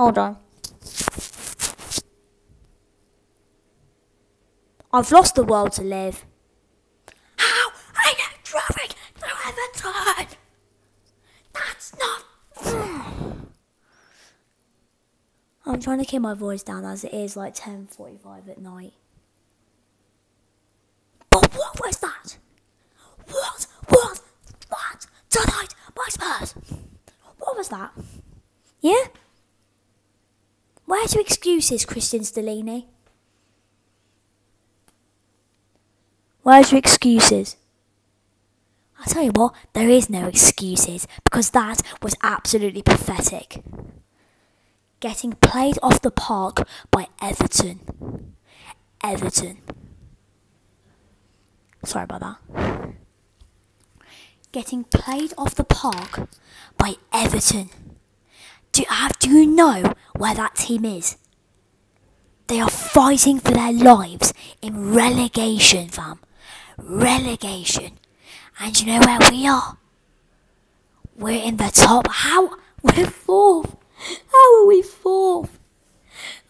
Hold on. I've lost the world to live. How are you driving to Everton? That's not... I'm trying to keep my voice down as it is like 10:45 at night. But what was that? What was that tonight by Spurs? What was that? Yeah? Where's your excuses, Christian Stellini? Where's your excuses? I tell you what, there is no excuses because that was absolutely pathetic. Getting played off the park by Everton. Sorry about that. Getting played off the park by Everton. Do you know where that team is? They are fighting for their lives in relegation, fam. Relegation. And you know where we are? We're in the top. We're fourth. How are we fourth?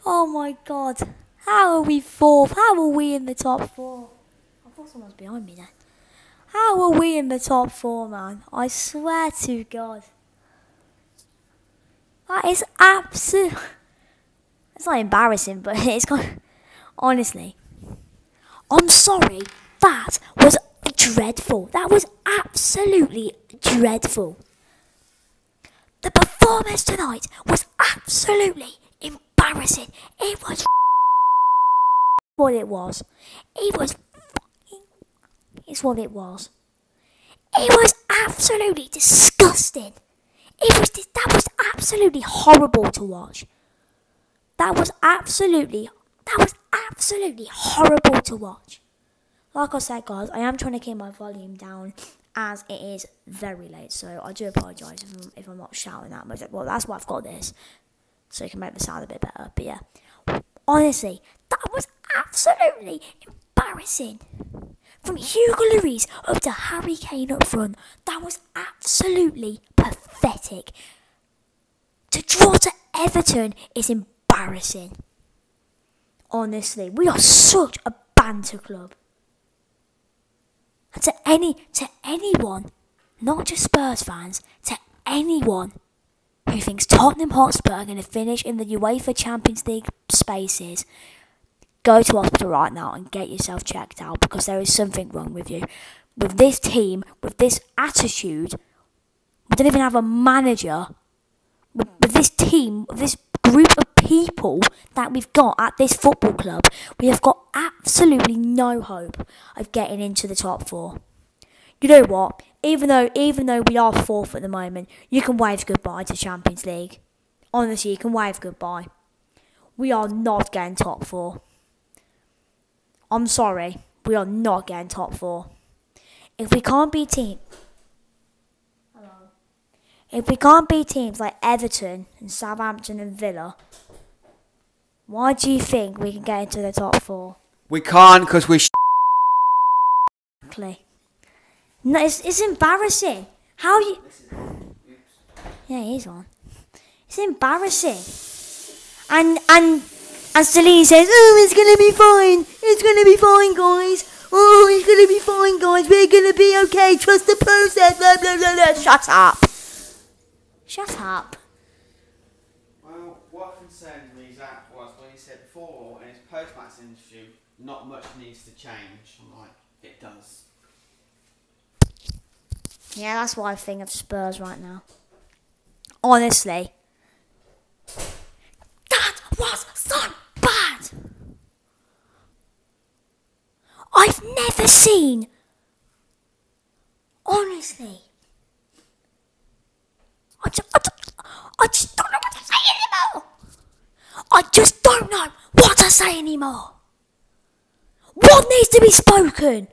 Oh my God. How are we fourth? How are we in the top four? I thought someone was behind me then. How are we in the top four, man? I swear to God. That is absolute. It's not embarrassing, but it's kind of... Honestly. I'm sorry. That was dreadful. That was absolutely dreadful. The performance tonight was absolutely embarrassing. It was what it was. It was it's what it was. It was absolutely disgusting. That was absolutely horrible to watch. That was absolutely horrible to watch. Like I said, guys, I am trying to keep my volume down as it is very late, so I do apologise if I'm not shouting that much. Well, that's why I've got this, so you can make the sound a bit better. But yeah, honestly, that was absolutely embarrassing. From Hugo Lloris up to Harry Kane up front, that was absolutely pathetic. To draw to Everton is embarrassing. Honestly, we are such a banter club. And to anyone, not just Spurs fans, to anyone who thinks Tottenham Hotspur are going to finish in the UEFA Champions League spaces, go to hospital right now and get yourself checked out, because there is something wrong with you. With this team, with this attitude, we don't even have a manager. With this team, with this group of people that we've got at this football club, we have got absolutely no hope of getting into the top four. You know what? Even though we are fourth at the moment, you can wave goodbye to Champions League. Honestly, you can wave goodbye. We are not getting top four. I'm sorry, we are not getting top four. If we can't beat teams like Everton and Southampton and Villa, why do you think we can get into the top four? We can't because we're No, it's embarrassing. How you... Yeah, he's on. It's embarrassing. And Stellini says, oh, it's going to be fine. It's going to be fine, guys. Oh, it's going to be fine, guys. We're going to be okay. Trust the process. Blah, blah, blah, blah. Shut up. Shut up. Well, what concerned me, Zach, was when he said before in his post-match interview, not much needs to change. I'm like, it does. Yeah, that's what I think of Spurs right now. Honestly. That was so bad. I've never seen. Honestly. I just don't know what to say anymore. I just don't know what to say anymore. What needs to be spoken?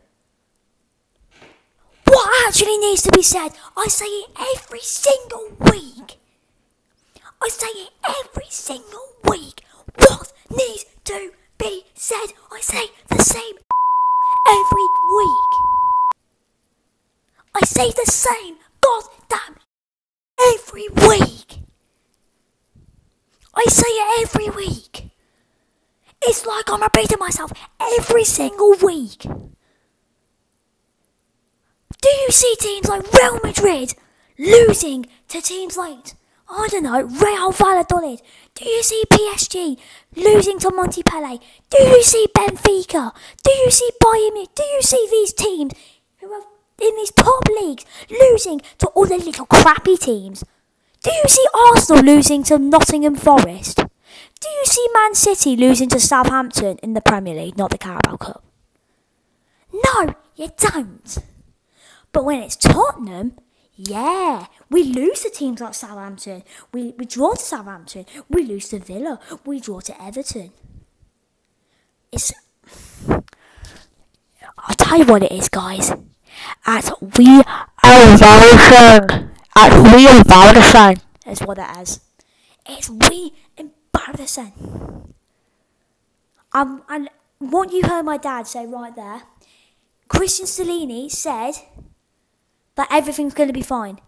What actually needs to be said? I say it every single week. I say it every single week. What needs to be said? I say the same every week. I say the same goddamn every week. I say it every week. It's like I'm repeating myself every single week. Do you see teams like Real Madrid losing to teams like, I don't know, Real Valladolid? Do you see PSG losing to Montpellier? Do you see Benfica? Do you see Bayern Munich? Do you see these teams who are in these top leagues losing to all the little crappy teams? Do you see Arsenal losing to Nottingham Forest? Do you see Man City losing to Southampton in the Premier League, not the Carabao Cup? No, you don't. But when it's Tottenham, yeah, we lose to teams like Southampton. We draw to Southampton. We lose to Villa. We draw to Everton. I'll tell you what it is, guys. We are embarrassing. We embarrassing is what it is. It's we embarrassing. And what you heard my dad say right there, Christian Stellini said that everything's going to be fine.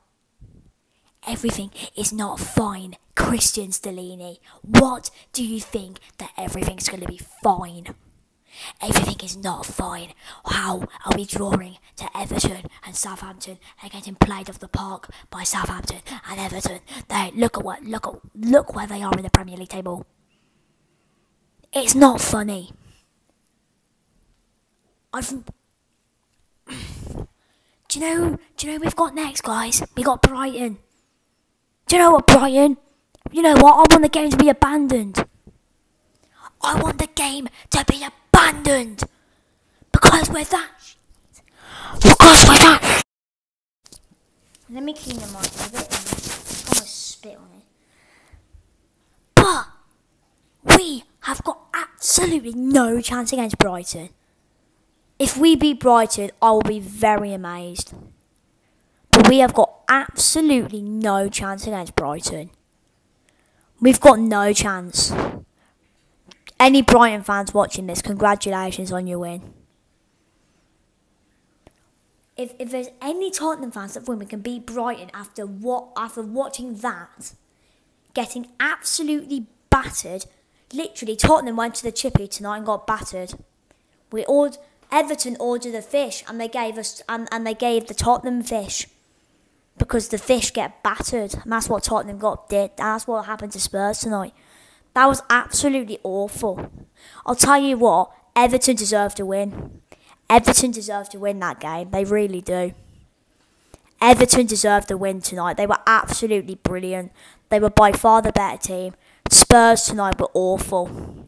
Everything is not fine, Christian Stellini. What do you think that everything's going to be fine? Everything is not fine. How are we drawing to Everton and Southampton and getting played off the park by Southampton and Everton? Look where they are in the Premier League table. It's not funny. Do you know who we've got next, guys? We got Brighton. Do you know what, Brighton? You know what? I want the game to be abandoned. I want the game to be abandoned. Because we're that shit. Because we're that. Let me clean the mic a bit. I'm gonna spit on it. But we have got absolutely no chance against Brighton. If we beat Brighton, I will be very amazed. But we have got absolutely no chance against Brighton. We've got no chance. Any Brighton fans watching this, congratulations on your win. If there's any Tottenham fans that win, we can beat Brighton after watching that, getting absolutely battered. Literally, Tottenham went to the chippy tonight and got battered. Everton ordered a fish, and they gave the Tottenham fish because the fish get battered, and that's what Tottenham did. That's what happened to Spurs tonight. That was absolutely awful. I'll tell you what, Everton deserve to win. Everton deserve to win that game. They really do. Everton deserved the win tonight. They were absolutely brilliant. They were by far the better team. Spurs tonight were awful.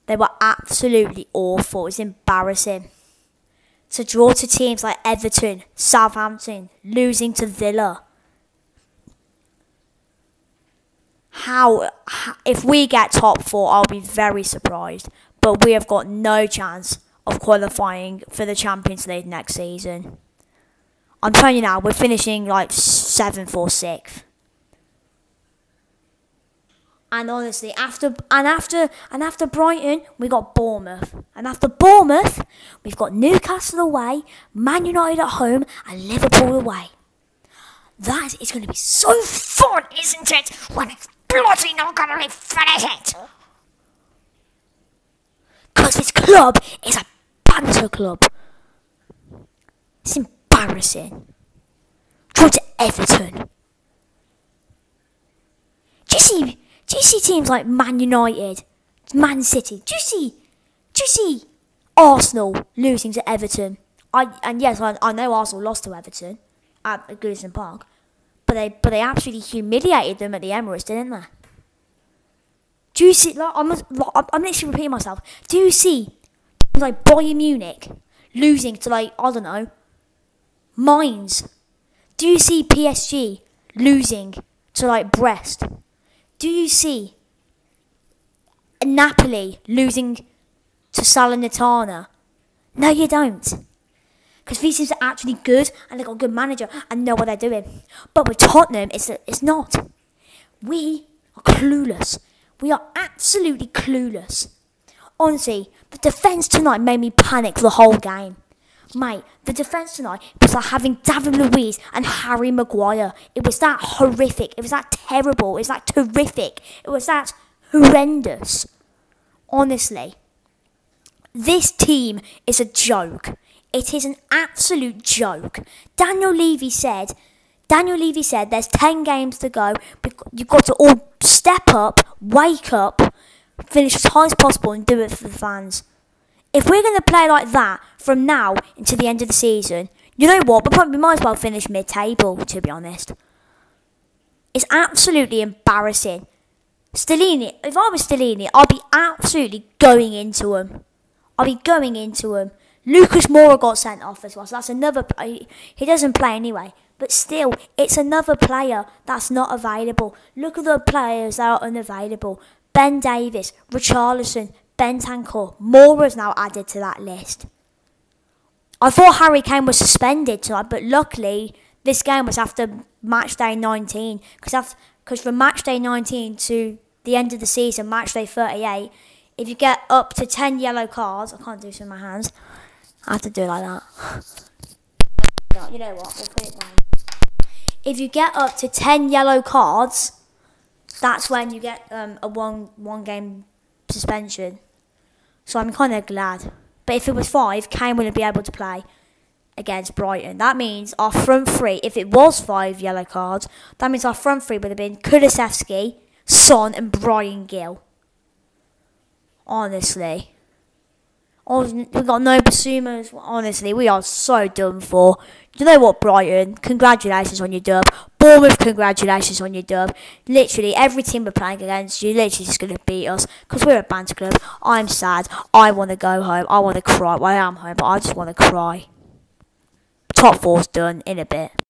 They were absolutely awful. It's embarrassing. To draw to teams like Everton, Southampton, losing to Villa. If we get top 4, I'll be very surprised. But we have got no chance of qualifying for the Champions League next season. I'm telling you now, we're finishing like 7th or 6th. And honestly, after Brighton, we got Bournemouth. And after Bournemouth, we've got Newcastle away, Man United at home, and Liverpool away. That is going to be so fun, isn't it? When it's bloody not going to be finished. Because this club is a banter club. It's embarrassing. Draw to Everton. Do you see teams like Man United, Man City? Do you see Arsenal losing to Everton? Yes, I know Arsenal lost to Everton at Goodison Park, but they absolutely humiliated them at the Emirates, didn't they? Do you see? I'm literally repeating myself. Do you see teams like Bayern Munich losing to, like, I don't know, Mainz? Do you see PSG losing to, like, Brest? Do you see Napoli losing to Salernitana? No, you don't. Because these teams are actually good, and they've got a good manager and know what they're doing. But with Tottenham, it's not. We are clueless. We are absolutely clueless. Honestly, the defence tonight made me panic the whole game. Mate, the defence tonight was like having David Luiz and Harry Maguire. It was that horrific. It was that terrible. It was that terrific. It was that horrendous. Honestly, this team is a joke. It is an absolute joke. Daniel Levy said there's 10 games to go. You've got to all step up, wake up, finish as high as possible and do it for the fans. If we're going to play like that from now until the end of the season, you know what? We might as well finish mid-table, to be honest. It's absolutely embarrassing. Stellini, if I was Stellini, I'd be absolutely going into him. Lucas Moura got sent off as well, so that's another. He doesn't play anyway, but still, it's another player that's not available. Look at the players that are unavailable: Ben Davies, Richarlison, Bentancur. Moura's now added to that list. I thought Harry Kane was suspended tonight, but luckily this game was after match day 19, because from match day 19 to the end of the season, match day 38, if you get up to 10 yellow cards, I can't do this with my hands. I have to do it like that. No, you know what? We'll put it down. If you get up to 10 yellow cards, that's when you get a one game suspension. So I'm kind of glad. But if it was 5, Kane wouldn't be able to play against Brighton. That means our front three, if it was 5 yellow cards, that means our front three would have been Kulusevski, Son and Bryan Gill. Honestly. We've got no Basumas. Honestly, we are so done for. You know what, Brighton? Congratulations on your dub. Bournemouth, congratulations on your dub. Literally, every team we're playing against, you're literally just going to beat us. Because we're a banter club. I'm sad. I want to go home. I want to cry. Well, I am home, but I just want to cry. Top 4's done in a bit.